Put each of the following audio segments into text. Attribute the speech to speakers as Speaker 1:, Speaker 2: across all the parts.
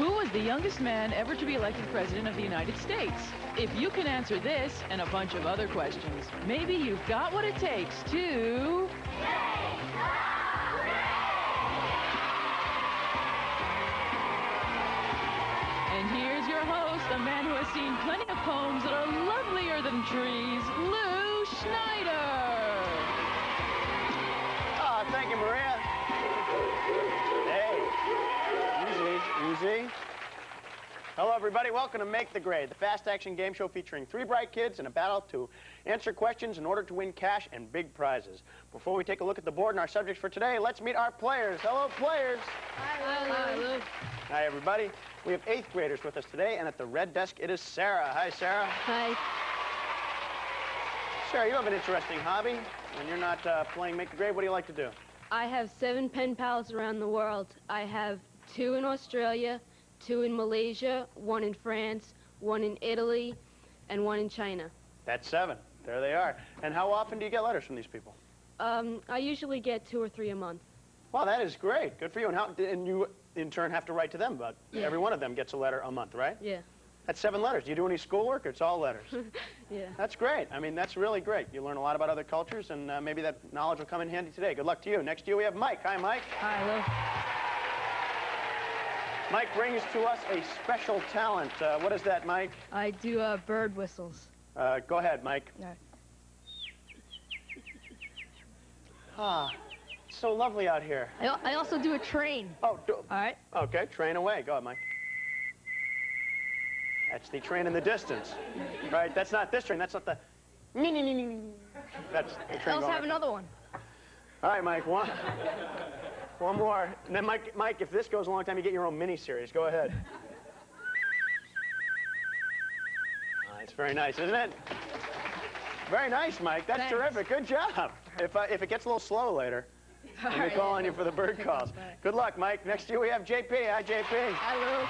Speaker 1: Who was the youngest man ever to be elected President of the United States? If you can answer this and a bunch of other questions, maybe you've got what it takes to... And here's your host, a man who has seen plenty of poems that are lovelier than trees, Lou Schneider.
Speaker 2: Oh, thank you, Maria. Hey, easy. Hello, everybody. Welcome to Make the Grade, the fast-action game show featuring three bright kids in a battle to answer questions in order to win cash and big prizes. Before we take a look at the board and our subjects for today, let's meet our players. Hello, players.
Speaker 3: Hi, Lou.
Speaker 2: Hi, everybody. We have 8th graders with us today, and at the red desk, it is Sarah. Hi, Sarah.
Speaker 3: Hi.
Speaker 2: Sarah, you have an interesting hobby. When you're not playing Make the Grade, what do you like to do?
Speaker 3: I have 7 pen pals around the world. I have 2 in Australia, 2 in Malaysia, 1 in France, 1 in Italy, and 1 in China.
Speaker 2: That's 7. There they are. And how often do you get letters from these people?
Speaker 3: I usually get 2 or 3 a month.
Speaker 2: Well, that is great. Good for you. And you, in turn, have to write to them, but every one of them gets a letter a month, right?
Speaker 3: Yeah.
Speaker 2: That's 7 letters. Do you do any schoolwork, or it's all letters?
Speaker 3: Yeah.
Speaker 2: That's great. I mean, that's really great. You learn a lot about other cultures, and maybe that knowledge will come in handy today. Good luck to you. Next to you, we have Mike. Hi, Mike.
Speaker 3: Hi, Lou.
Speaker 2: Mike brings to us a special talent. What is that, Mike?
Speaker 3: I do bird whistles.
Speaker 2: Go ahead, Mike.
Speaker 3: All right.
Speaker 2: Ah, it's so lovely out here.
Speaker 3: I also do a train.
Speaker 2: Oh,
Speaker 3: All right.
Speaker 2: okay, train away. Go ahead, Mike. That's the train in the distance. Right, that's not this train. That's not the... That's the train
Speaker 3: I also
Speaker 2: going
Speaker 3: have another one.
Speaker 2: All right, Mike, one more. And then, Mike, if this goes a long time, you get your own mini-series. Go ahead. It's very nice, isn't it? Very nice, Mike. That's
Speaker 3: Thanks.
Speaker 2: terrific. Good job. If it gets a little slow later, let me call on you for the bird calls. Good luck, Mike. Next to you, we have JP. Hi, JP.
Speaker 3: Hi, Lou.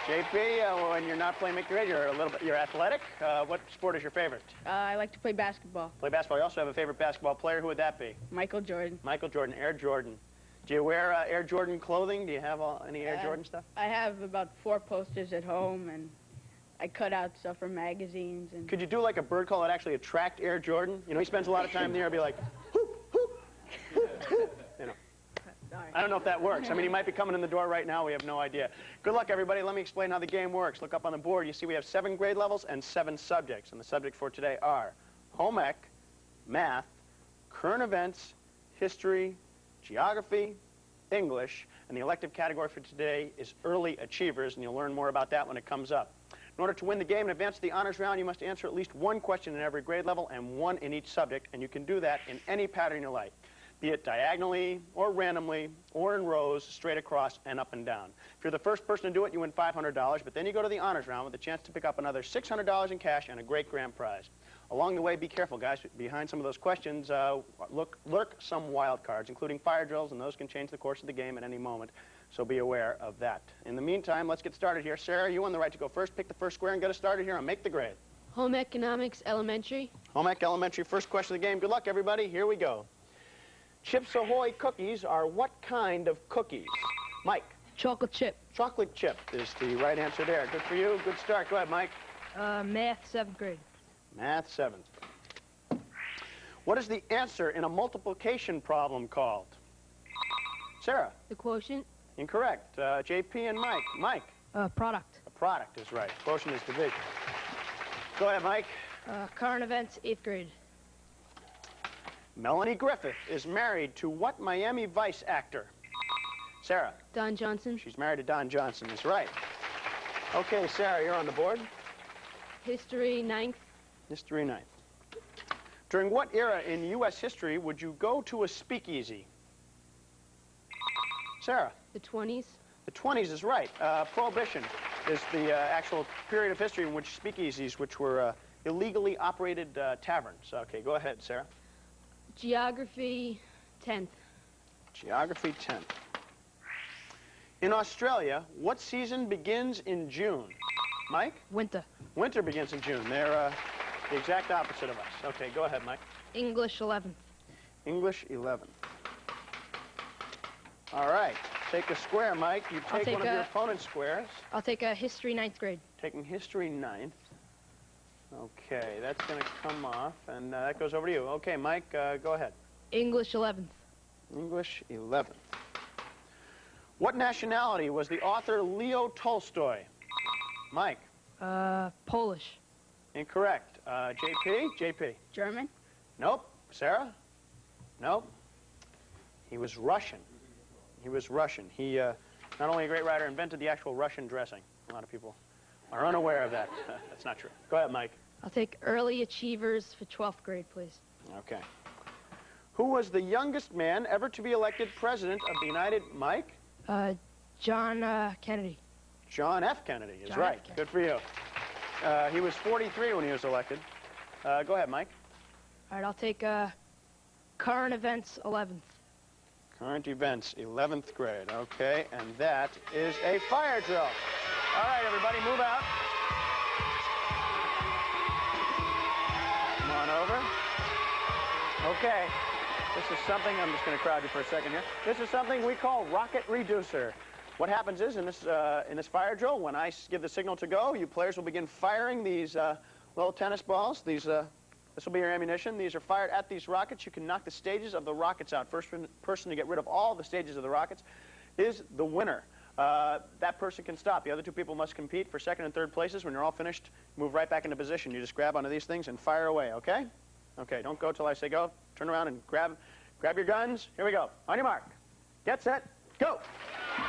Speaker 2: JP, when you're not playing Make the Grade, you're athletic. What sport is your favorite?
Speaker 4: I like to play basketball.
Speaker 2: Play basketball. You also have a favorite basketball player. Who would that be?
Speaker 4: Michael Jordan.
Speaker 2: Michael Jordan, Air Jordan. Do you wear Air Jordan clothing? Do you have any Air Jordan stuff?
Speaker 4: I have about 4 posters at home, and I cut out stuff from magazines. And
Speaker 2: Could you do like a bird call that actually attract Air Jordan? You know, he spends a lot of time in the air, be like, whoop, whoop, whoop, whoop. You know. I don't know if that works. I mean, he might be coming in the door right now. We have no idea. Good luck, everybody. Let me explain how the game works. Look up on the board. You see we have 7 grade levels and 7 subjects. And the subjects for today are home ec, math, current events, history, geography, English, and the elective category for today is early achievers, and you'll learn more about that when it comes up. In order to win the game and advance to the honors round, you must answer at least 1 question in every grade level and 1 in each subject, and you can do that in any pattern you like, be it diagonally or randomly or in rows, straight across and up and down. If you're the first person to do it, you win $500, but then you go to the honors round with a chance to pick up another $600 in cash and a great grand prize. Along the way, be careful, guys. Behind some of those questions lurk some wild cards, including fire drills, and those can change the course of the game at any moment. So be aware of that. In the meantime, let's get started here. Sarah, you won the right to go first. Pick the first square and get us started here on Make the Grade.
Speaker 3: Home economics, elementary.
Speaker 2: Home ec elementary, first question of the game. Good luck, everybody. Here we go. Chips Ahoy cookies are what kind of cookies? Mike.
Speaker 3: Chocolate chip.
Speaker 2: Chocolate chip is the right answer there. Good for you. Good start. Go ahead, Mike.
Speaker 3: Math, 7th grade.
Speaker 2: Math, 7th. What is the answer in a multiplication problem called? Sarah.
Speaker 3: The quotient.
Speaker 2: Incorrect. JP and Mike. Mike.
Speaker 3: Product.
Speaker 2: A product is right. Quotient is division. Go ahead, Mike.
Speaker 3: Current events, 8th grade.
Speaker 2: Melanie Griffith is married to what Miami Vice actor? Sarah.
Speaker 3: Don Johnson.
Speaker 2: She's married to Don Johnson. That's right. Okay, Sarah, you're on the board.
Speaker 3: History, 9th.
Speaker 2: History, 9th. During what era in U.S. history would you go to a speakeasy? Sarah.
Speaker 3: The 20s.
Speaker 2: The 20s is right. Prohibition is the actual period of history in which speakeasies, which were illegally operated taverns. Okay, go ahead, Sarah.
Speaker 3: Geography, 10th.
Speaker 2: Geography, 10th. In Australia, what season begins in June? Mike?
Speaker 3: Winter.
Speaker 2: Winter begins in June. They're the exact opposite of us. Okay, go ahead, Mike.
Speaker 3: English, 11th.
Speaker 2: English, 11th. All right. Take a square, Mike. You take one of your opponent's squares.
Speaker 3: I'll take a history 9th grade.
Speaker 2: Taking history 9th. Okay, that's going to come off, and that goes over to you. Okay, Mike, go ahead.
Speaker 3: English 11th.
Speaker 2: English 11th. What nationality was the author Leo Tolstoy? Mike.
Speaker 3: Polish.
Speaker 2: Incorrect. JP? JP.
Speaker 4: German?
Speaker 2: Nope. Sarah? Nope. He was Russian. He was Russian. He, not only a great writer, invented the actual Russian dressing. A lot of people are unaware of that. That's not true. Go ahead, Mike.
Speaker 3: I'll take early achievers for 12th grade, please.
Speaker 2: Okay. Who was the youngest man ever to be elected president of the United... Mike?
Speaker 3: John Kennedy.
Speaker 2: John F. Kennedy is
Speaker 3: John
Speaker 2: right.
Speaker 3: F. Kennedy.
Speaker 2: Good for you. He was 43 when he was elected. Go ahead, Mike.
Speaker 3: All right, I'll take current events 11th.
Speaker 2: Current events, 11th grade. Okay, and that is a fire drill. All right, everybody, move out. Come on over. Okay, this is something, I'm just going to crowd you for a second here. This is something we call rocket reducer. What happens is, in this fire drill, when I give the signal to go, you players will begin firing these little tennis balls. This will be your ammunition. These are fired at these rockets. You can knock the stages of the rockets out. First person to get rid of all the stages of the rockets is the winner. That person can stop. The other two people must compete for second and third places. When you're all finished, move right back into position. You just grab onto these things and fire away, okay? Okay, don't go till I say go. Turn around and grab your guns. Here we go. On your mark. Get set. Go. Here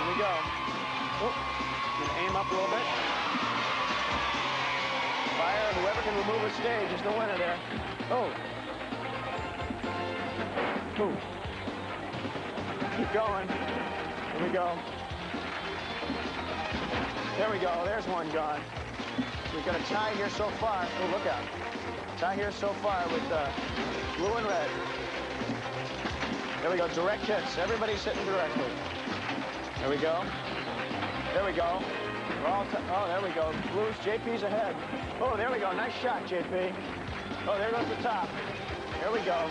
Speaker 2: we go. Oh, I'm going to aim up a little bit. Fire, and whoever can remove a stage is the winner there. Oh. Ooh. Keep going. Here we go. There we go. There's one gone. We've got a tie here so far. Oh, look out. Tie here so far with blue and red. There we go. Direct hits. Everybody's hitting directly. There we go. There we go. Oh, there we go. Blues, JP's ahead. Oh, there we go. Nice shot, JP. Oh, there goes the top. There we go.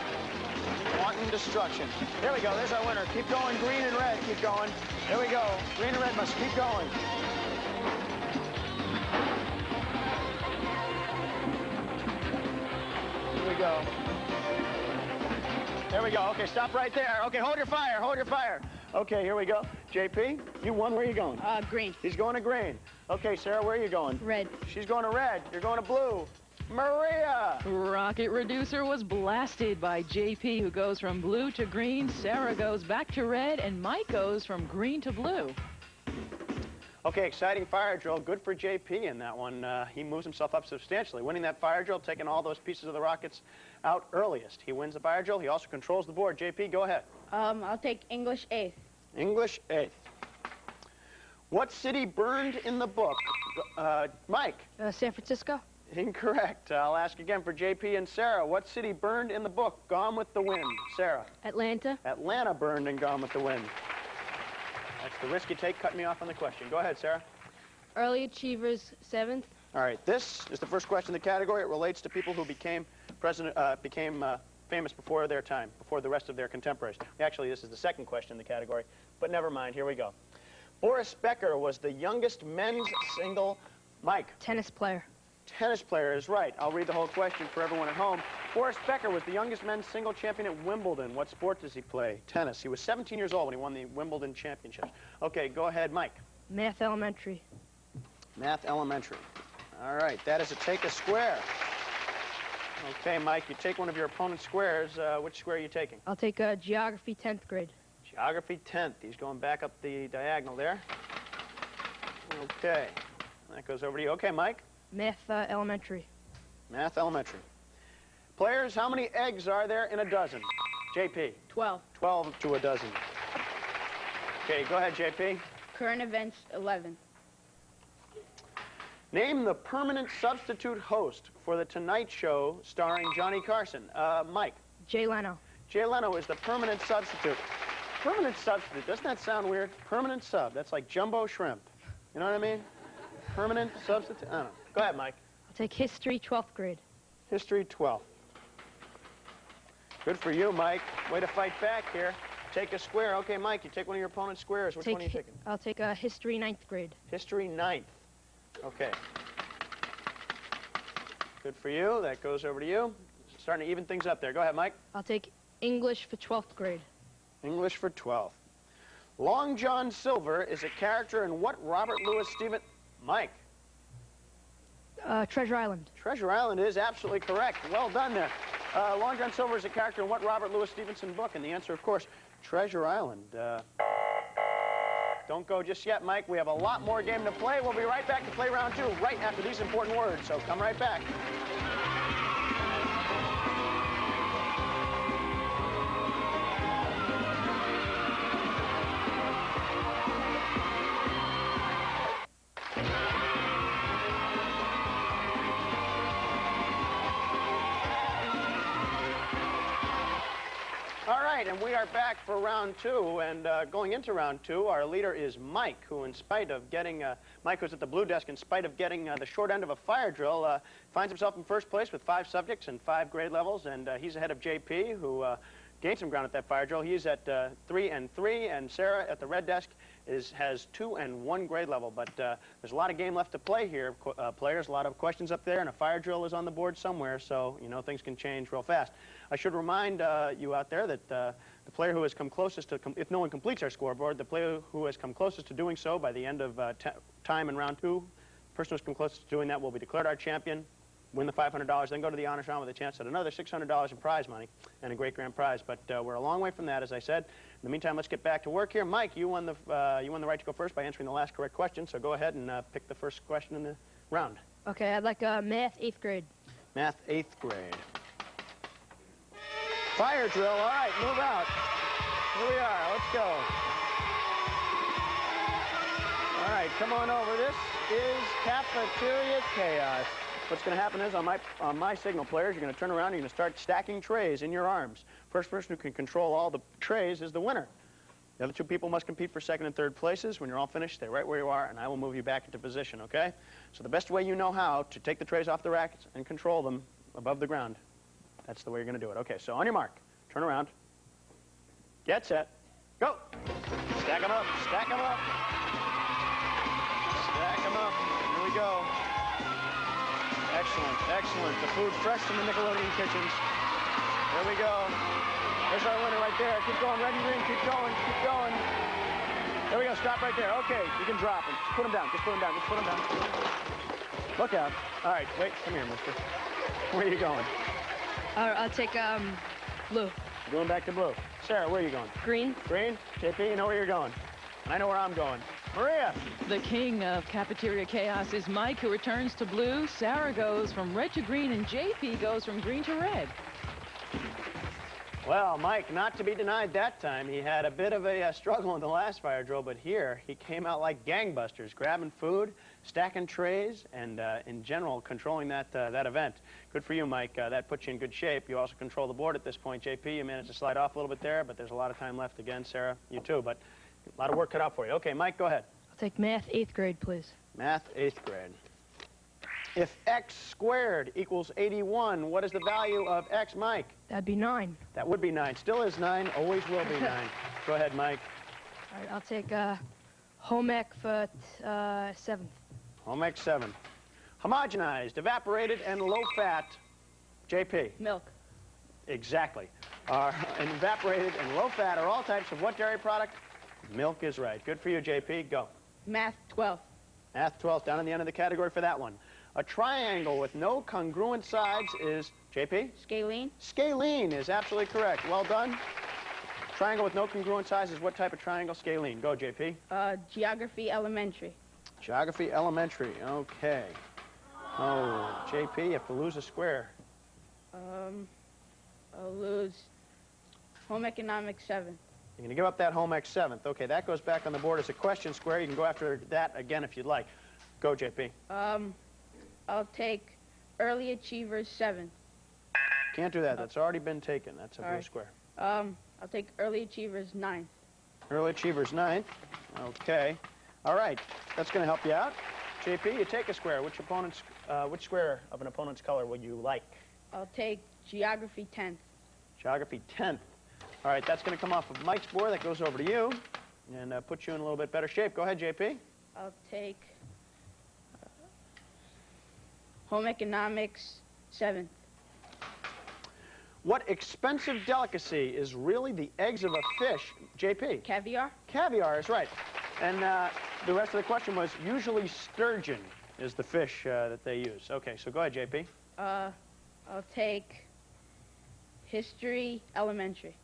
Speaker 2: Wanton destruction. There we go. There's our winner. Keep going. Green and red. Keep going. There we go. Green and red must keep going. Here we go. There we go. Okay, stop right there. Okay, hold your fire. Hold your fire. Okay, here we go. JP, you won. Where are you going?
Speaker 4: Green.
Speaker 2: He's going to green. Okay, Sarah, where are you going?
Speaker 3: Red.
Speaker 2: She's going to red. You're going to blue. Maria!
Speaker 1: Rocket reducer was blasted by JP, who goes from blue to green. Sarah goes back to red, and Mike goes from green to blue.
Speaker 2: Okay, exciting fire drill. Good for JP in that one. He moves himself up substantially. Winning that fire drill, taking all those pieces of the rockets out earliest. He wins the fire drill. He also controls the board. JP, go ahead.
Speaker 4: I'll take English 8th.
Speaker 2: English 8th. What city burned in the book? Mike.
Speaker 3: San Francisco.
Speaker 2: Incorrect. I'll ask again for JP and Sarah. What city burned in the book Gone with the Wind? Sarah.
Speaker 3: Atlanta.
Speaker 2: Atlanta burned in Gone with the Wind. That's the risk you take. Cut me off on the question. Go ahead, Sarah.
Speaker 3: Early achievers 7th.
Speaker 2: All right. This is the first question in the category. It relates to people who became famous before their time, before the rest of their contemporaries. Actually, this is the second question in the category, but never mind. Here we go. Boris Becker was the youngest men's single... Mike.
Speaker 3: Tennis player.
Speaker 2: Tennis player is right. I'll read the whole question for everyone at home. Boris Becker was the youngest men's single champion at Wimbledon. What sport does he play? Tennis. He was 17 years old when he won the Wimbledon championships. Okay, go ahead, Mike.
Speaker 3: Math elementary.
Speaker 2: Math elementary. All right, that is a take a square. Okay, Mike, you take one of your opponent's squares. Which square are you taking?
Speaker 3: I'll take geography 10th grade.
Speaker 2: Geography 10th. He's going back up the diagonal there. Okay, that goes over to you. Okay, Mike.
Speaker 3: Math elementary.
Speaker 2: Math elementary. Players, how many eggs are there in a dozen? JP.
Speaker 4: 12.
Speaker 2: 12 to a dozen. Okay, go ahead, JP.
Speaker 4: Current events 11.
Speaker 2: Name the permanent substitute host for The Tonight Show starring Johnny Carson. Mike.
Speaker 3: Jay Leno.
Speaker 2: Jay Leno is the permanent substitute. Permanent substitute. Doesn't that sound weird? Permanent sub. That's like jumbo shrimp. You know what I mean? Permanent substitute. I don't know. Go ahead, Mike.
Speaker 3: I'll take history 12th grade.
Speaker 2: History 12. Good for you, Mike. Way to fight back here. take a square. Okay, Mike, you take one of your opponent's squares. Which one are you taking?
Speaker 3: I'll take history 9th grade.
Speaker 2: History 9th. Okay. Good for you. That goes over to you. Starting to even things up there. Go ahead, Mike.
Speaker 3: I'll take English for 12th grade.
Speaker 2: English for 12th. Long John Silver is a character in what Robert Louis Stevenson... Mike.
Speaker 3: Treasure Island.
Speaker 2: Treasure Island is absolutely correct. Well done there. Long John Silver is a character in what Robert Louis Stevenson book? And the answer, of course, Treasure Island. Don't go just yet, Mike. We have a lot more game to play. We'll be right back to play round 2 right after these important words. So come right back. All right, and we are back for round 2, and going into round 2, our leader is Mike, who in spite of getting, Mike who's at the blue desk, in spite of getting the short end of a fire drill, finds himself in first place with 5 subjects and 5 grade levels, and he's ahead of JP, who gained some ground at that fire drill. He's at 3 and 3, and Sarah at the red desk has 2 and 1 grade level, but there's a lot of game left to play here, players, a lot of questions up there, and a fire drill is on the board somewhere, so, you know, things can change real fast. I should remind you out there that the player who has come closest to, if no one completes our scoreboard, the player who has come closest to doing so by the end of time in round 2, the person who's come closest to doing that will be declared our champion, win the $500, then go to the honors round with a chance at another $600 in prize money and a great grand prize. But we're a long way from that, as I said. In the meantime, let's get back to work here. Mike, you won the right to go first by answering the last correct question, so go ahead and pick the first question in the round.
Speaker 3: Okay, I'd like math 8th grade.
Speaker 2: Math 8th grade. Fire drill. All right, move out. Here we are. Let's go. All right, come on over. This is Cafeteria Chaos. What's going to happen is on my signal players, you're going to turn around and you're going to start stacking trays in your arms. First person who can control all the trays is the winner. The other 2 people must compete for 2nd and 3rd places. When you're all finished, stay right where you are, and I will move you back into position, okay? So the best way you know how to take the trays off the racks and control them above the ground, that's the way you're going to do it. Okay, so on your mark, turn around, get set, go. Stack them up, stack them up. Stack them up. Here we go. Excellent, excellent. The food fresh from the Nickelodeon kitchens. There we go. There's our winner right there. Keep going, red and green. Keep going, keep going. There we go. Stop right there. Okay, you can drop them. Just put them down. Just put them down. Just put them down. Look out. All right, wait. Come here, mister. Where are you going?
Speaker 3: I'll take blue.
Speaker 2: Going back to blue. Sarah, where are you going?
Speaker 3: Green.
Speaker 2: Green? JP, you know where you're going. And I know where I'm going. Maria.
Speaker 1: The king of Cafeteria Chaos is Mike, who returns to blue. Sarah goes from red to green, and JP goes from green to red.
Speaker 2: Well, Mike, not to be denied that time. He had a bit of a struggle in the last fire drill, but here he came out like gangbusters, grabbing food, stacking trays, and in general, controlling that event. Good for you, Mike. That puts you in good shape. You also control the board at this point. JP, you managed to slide off a little bit there, but there's a lot of time left again. Sarah, you too, but a lot of work cut out for you. Okay, Mike, go ahead.
Speaker 3: I'll take math 8th grade, please.
Speaker 2: Math 8th grade. If x squared equals 81, what is the value of x, Mike?
Speaker 3: That'd be 9.
Speaker 2: That would be 9. Still is 9. Always will be 9. Go ahead, Mike.
Speaker 3: All right, I'll take home ec for 7th.
Speaker 2: Home ec 7. Homogenized, evaporated, and low-fat. JP.
Speaker 4: Milk.
Speaker 2: Exactly. And evaporated and low-fat are all types of what dairy product? Milk is right. Good for you, JP. Go.
Speaker 4: Math 12th.
Speaker 2: Math 12th, down in the end of the category for that one. A triangle with no congruent sides is, JP?
Speaker 4: Scalene.
Speaker 2: Scalene is absolutely correct. Well done. Triangle with no congruent sides is what type of triangle? Scalene. Go, JP.
Speaker 4: Geography elementary.
Speaker 2: Geography elementary. Okay. Oh, JP, you have to lose a square.
Speaker 4: I'll lose home economics 7.
Speaker 2: You're going to give up that home ec 7th. Okay, that goes back on the board as a question square. You can go after that again if you'd like. Go, JP.
Speaker 4: I'll take early achievers 7.
Speaker 2: Can't do that. That's already been taken. That's a blue
Speaker 4: right.
Speaker 2: square.
Speaker 4: I'll take early achievers 9.
Speaker 2: Early achievers 9th. Okay. All right. That's going to help you out. JP, you take a square. Which square of an opponent's color would you like?
Speaker 4: I'll take geography 10th.
Speaker 2: Geography 10th. All right, that's going to come off of Mike's board. That goes over to you and puts you in a little bit better shape. Go ahead, JP.
Speaker 4: I'll take home economics 7th.
Speaker 2: What expensive delicacy is really the eggs of a fish? JP.
Speaker 4: Caviar.
Speaker 2: Caviar is right. And the rest of the question was usually sturgeon is the fish that they use. Okay, so go ahead, JP.
Speaker 4: I'll take history elementary.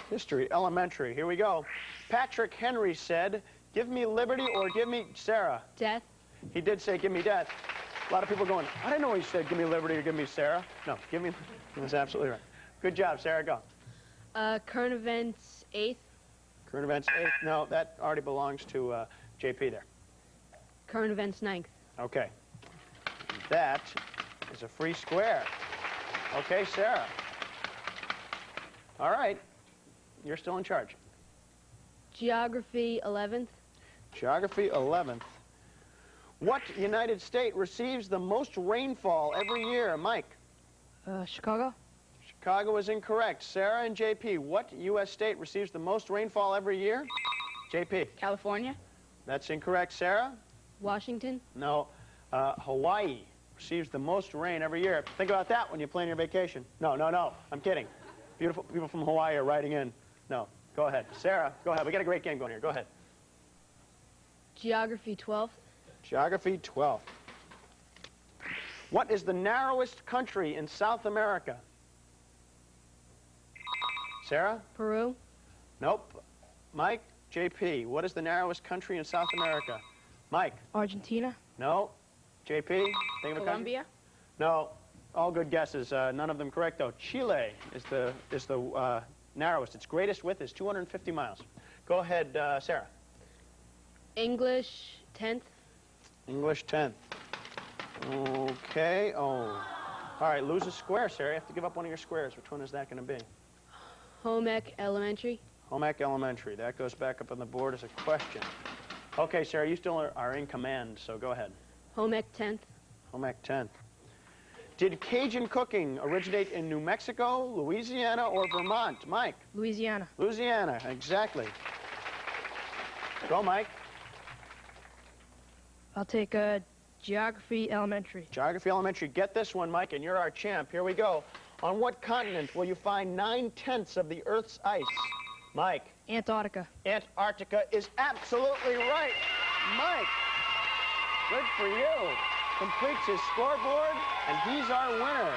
Speaker 2: History, elementary. Here we go. Patrick Henry said, give me liberty or give me, Sarah.
Speaker 3: Death.
Speaker 2: He did say, give me death. A lot of people going, I didn't know he said, give me liberty or give me Sarah. No, give me, that's absolutely right. Good job, Sarah, go.
Speaker 3: Current events 8th.
Speaker 2: Current events 8th. No, that already belongs to JP there.
Speaker 3: Current events 9th.
Speaker 2: Okay. That is a free square. Okay, Sarah. All right. You're still in charge.
Speaker 3: Geography 11th.
Speaker 2: Geography 11th. What United State receives the most rainfall every year? Mike.
Speaker 5: Chicago.
Speaker 2: Chicago is incorrect. Sarah and JP, what U.S. state receives the most rainfall every year? JP.
Speaker 4: California.
Speaker 2: That's incorrect. Sarah?
Speaker 3: Washington.
Speaker 2: No. Hawaii receives the most rain every year. Think about that when you plan your vacation. No, no, no. I'm kidding. Beautiful people from Hawaii are writing in. No. Go ahead. Sarah, go ahead. We got a great game going here. Go ahead.
Speaker 3: Geography 12th.
Speaker 2: Geography 12. What is the narrowest country in South America? Sarah?
Speaker 3: Peru.
Speaker 2: Nope. Mike? JP, what is the narrowest country in South America? Mike?
Speaker 5: Argentina.
Speaker 2: No. JP? Think of a country?
Speaker 4: Colombia.
Speaker 2: No. All good guesses. None of them correct, though. Chile is the narrowest. Its greatest width is 250 miles. Go ahead, Sarah.
Speaker 3: English 10th.
Speaker 2: English 10th. Okay. Oh. All right, lose a square, Sarah. You have to give up one of your squares. Which one is that going to be?
Speaker 3: Home Ec Elementary.
Speaker 2: Home Ec Elementary. That goes back up on the board as a question. Okay, Sarah, you still are in command, so go ahead.
Speaker 3: Home Ec 10th.
Speaker 2: Home Ec 10th. Did Cajun cooking originate in New Mexico, Louisiana, or Vermont? Mike?
Speaker 5: Louisiana.
Speaker 2: Louisiana, exactly. Go, Mike.
Speaker 5: I'll take Geography Elementary.
Speaker 2: Geography Elementary. Get this one, Mike, and you're our champ. Here we go. On what continent will you find 9/10 of the Earth's ice? Mike?
Speaker 5: Antarctica.
Speaker 2: Antarctica is absolutely right. Mike, good for you. Completes his scoreboard, and he's our winner.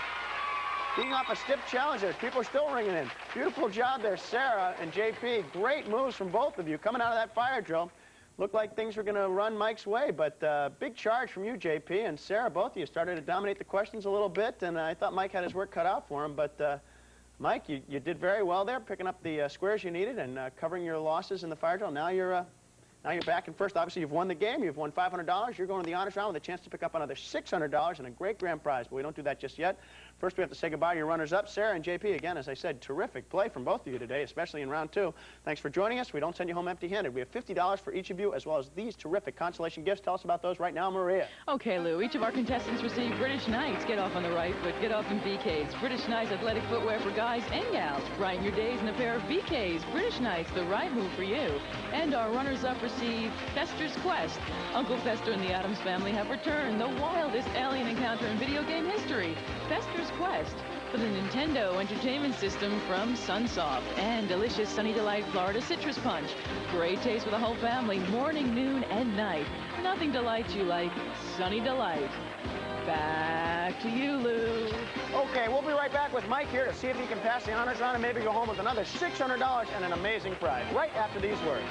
Speaker 2: Being off a stiff challenge there. People are still ringing in. Beautiful job there, Sarah and JP. Great moves from both of you coming out of that fire drill. Looked like things were going to run Mike's way, but big charge from you, JP, and Sarah. Both of you started to dominate the questions a little bit, and I thought Mike had his work cut out for him, but Mike, you did very well there, picking up the squares you needed and covering your losses in the fire drill. Now you're back in first. Obviously, you've won the game. You've won $500. You're going to the honors round with a chance to pick up another $600 and a great grand prize, but we don't do that just yet. First, we have to say goodbye to your runners-up, Sarah and JP. Again, as I said, terrific play from both of you today, especially in round 2. Thanks for joining us. We don't send you home empty-handed. We have $50 for each of you, as well as these terrific consolation gifts. Tell us about those right now, Maria.
Speaker 1: Okay, Lou, each of our contestants receive British Knights. Get off on the right foot, get off in BKs. British Knights athletic footwear for guys and gals. Brighten your days in a pair of BKs. British Knights, the right move for you. And our runners-up receive Fester's Quest. Uncle Fester and the Addams family have returned. The wildest alien encounter in video game history. Fester's Quest. For the Nintendo Entertainment System from Sunsoft. And delicious Sunny Delight Florida Citrus Punch. Great taste for the whole family, morning, noon, and night. Nothing delights you like Sunny Delight. Back to you, Lou.
Speaker 2: Okay, we'll be right back with Mike here to see if he can pass the honors round and maybe go home with another $600 and an amazing prize right after these words.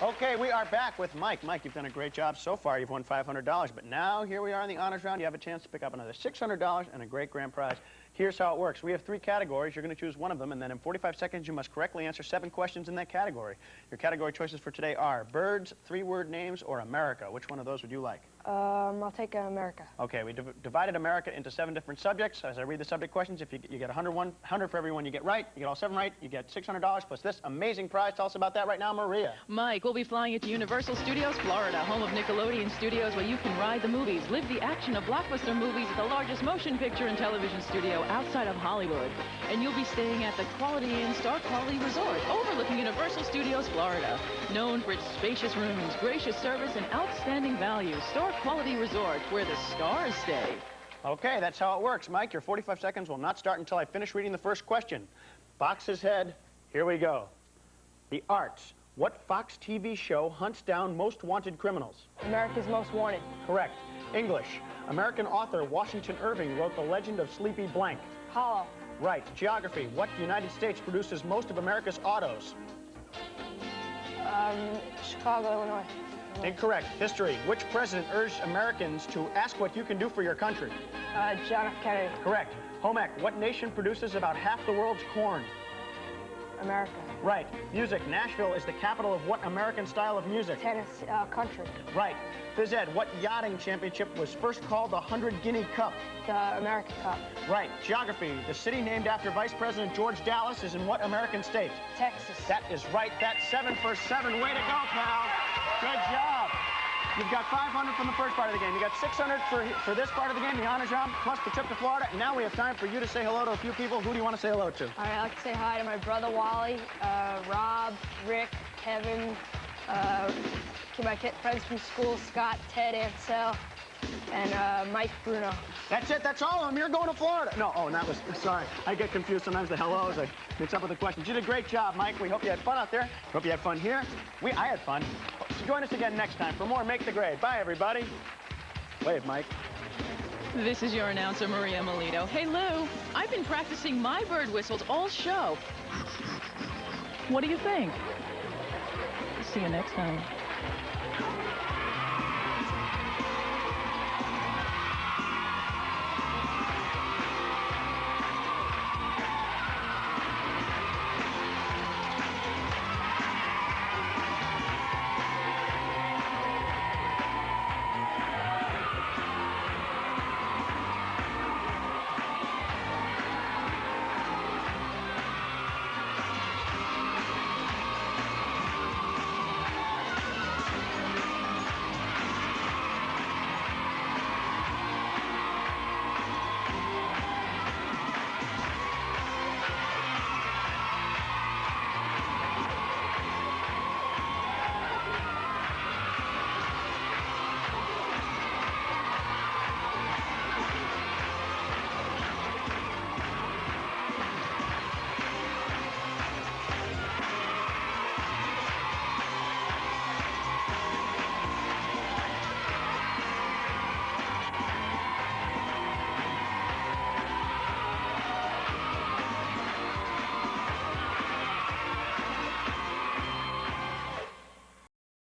Speaker 2: Okay, we are back with Mike. Mike, you've done a great job so far. You've won $500, but now here we are in the honors round. You have a chance to pick up another $600 and a great grand prize. Here's how it works. We have 3 categories. You're going to choose one of them, and then in 45 seconds, you must correctly answer 7 questions in that category. Your category choices for today are birds, 3-word names, or America. Which one of those would you like?
Speaker 5: I'll take America.
Speaker 2: Okay, we divided America into 7 different subjects. As I read the subject questions, if you get 100 for everyone you get right, you get all 7 right, you get $600 plus this amazing prize. Tell us about that right now, Maria.
Speaker 1: Mike, we'll be flying you to Universal Studios, Florida, home of Nickelodeon Studios, where you can ride the movies, live the action of blockbuster movies at the largest motion picture and television studio outside of Hollywood. And you'll be staying at the Quality Inn Star Quality Resort, overlooking Universal Studios, Florida. Known for its spacious rooms, gracious service, and outstanding value, Star Quality Resort, where the stars stay.
Speaker 2: Okay, that's how it works, Mike. Your 45 seconds will not start until I finish reading the first question. Box's head, here we go. The arts. What Fox TV show hunts down most wanted criminals?
Speaker 5: America's Most Wanted.
Speaker 2: Correct. English. American author Washington Irving wrote The Legend of Sleepy Blank.
Speaker 5: Hollow.
Speaker 2: Right. Geography. What United States produces most of America's autos?
Speaker 5: Chicago, Illinois.
Speaker 2: Incorrect. History. Which president urged Americans to ask what you can do for your country?
Speaker 5: John F. Kennedy.
Speaker 2: Correct. Home ec. What nation produces about half the world's corn?
Speaker 5: America.
Speaker 2: Right. Music. Nashville is the capital of what American style of music?
Speaker 5: Tennis. Country.
Speaker 2: Right. Phys ed. What yachting championship was first called the 100 Guinea Cup?
Speaker 5: The American Cup.
Speaker 2: Right. Geography. The city named after Vice President George Dallas is in what American state?
Speaker 5: Texas.
Speaker 2: That is right. That's 7 for 7. Way to go, pal. Good job. You've got 500 from the first part of the game. You got 600 for this part of the game, the honor job, plus the trip to Florida. And now we have time for you to say hello to a few people. Who do you want to say hello to?
Speaker 5: All right, I'd like to say hi to my brother Wally, Rob, Rick, Kevin, to my friends from school, Scott, Ted, Ansel, and Mike Bruno.
Speaker 2: That's it. That's all of them. You're going to Florida. No, oh, that was, sorry. I get confused sometimes the hellos. I mix up with the questions. You did a great job, Mike. We hope you had fun out there. Hope you had fun here. I had fun. So join us again next time for more Make the Grade. Bye, everybody. Wave, Mike.
Speaker 1: This is your announcer, Maria Melito. Hey, Lou, I've been practicing my bird whistles all show. What do you think? See you next time.